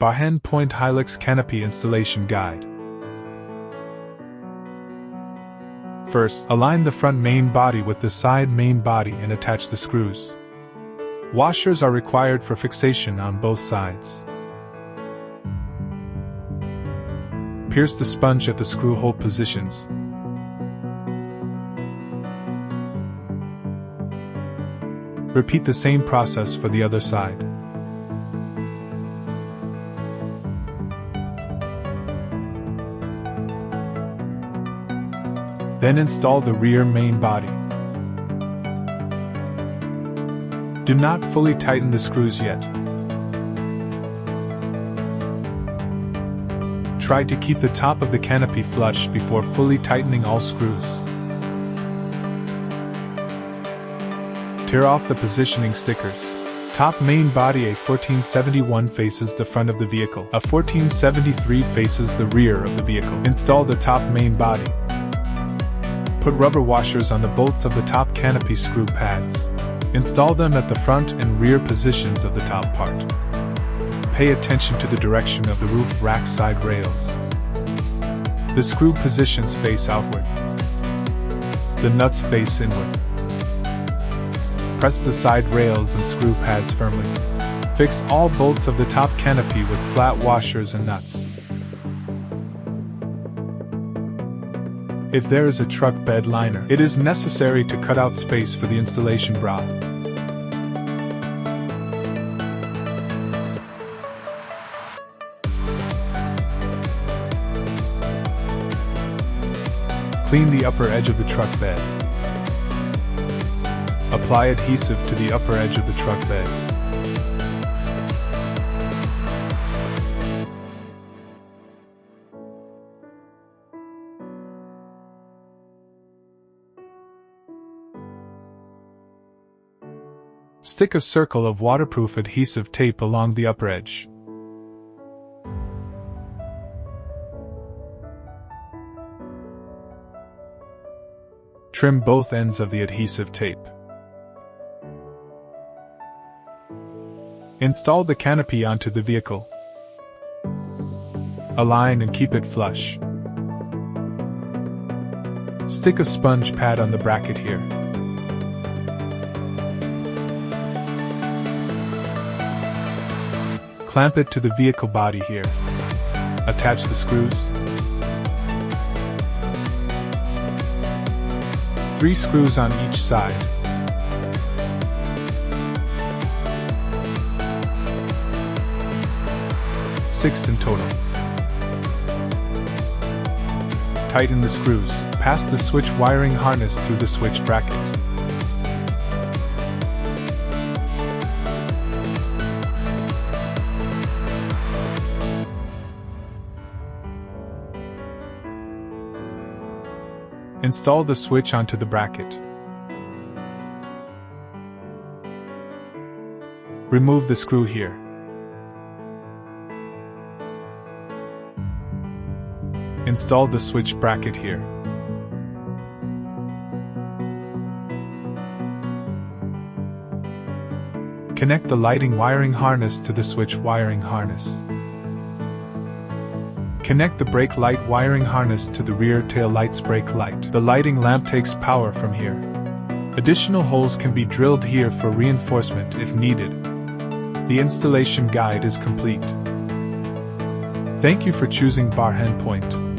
Barhen Point Hilux Canopy Installation Guide. First, align the front main body with the side main body and attach the screws. Washers are required for fixation on both sides. Pierce the sponge at the screw hole positions. Repeat the same process for the other side. Then install the rear main body. Do not fully tighten the screws yet. Try to keep the top of the canopy flush before fully tightening all screws. Tear off the positioning stickers. Top main body A 1471 faces the front of the vehicle. A 1473 faces the rear of the vehicle. Install the top main body. Put rubber washers on the bolts of the top canopy screw pads. Install them at the front and rear positions of the top part. Pay attention to the direction of the roof rack side rails. The screw positions face outward. The nuts face inward. Press the side rails and screw pads firmly. Fix all bolts of the top canopy with flat washers and nuts. If there is a truck bed liner, it is necessary to cut out space for the installation rod. Clean the upper edge of the truck bed. Apply adhesive to the upper edge of the truck bed. Stick a circle of waterproof adhesive tape along the upper edge. Trim both ends of the adhesive tape. Install the canopy onto the vehicle. Align and keep it flush. Stick a sponge pad on the bracket here. Clamp it to the vehicle body here. Attach the screws. 3 screws on each side. Six in total. Tighten the screws. Pass the switch wiring harness through the switch bracket. Install the switch onto the bracket. Remove the screw here. Install the switch bracket here. Connect the lighting wiring harness to the switch wiring harness. Connect the brake light wiring harness to the rear tail lights brake light. The lighting lamp takes power from here. Additional holes can be drilled here for reinforcement if needed. The installation guide is complete. Thank you for choosing Barhen Point.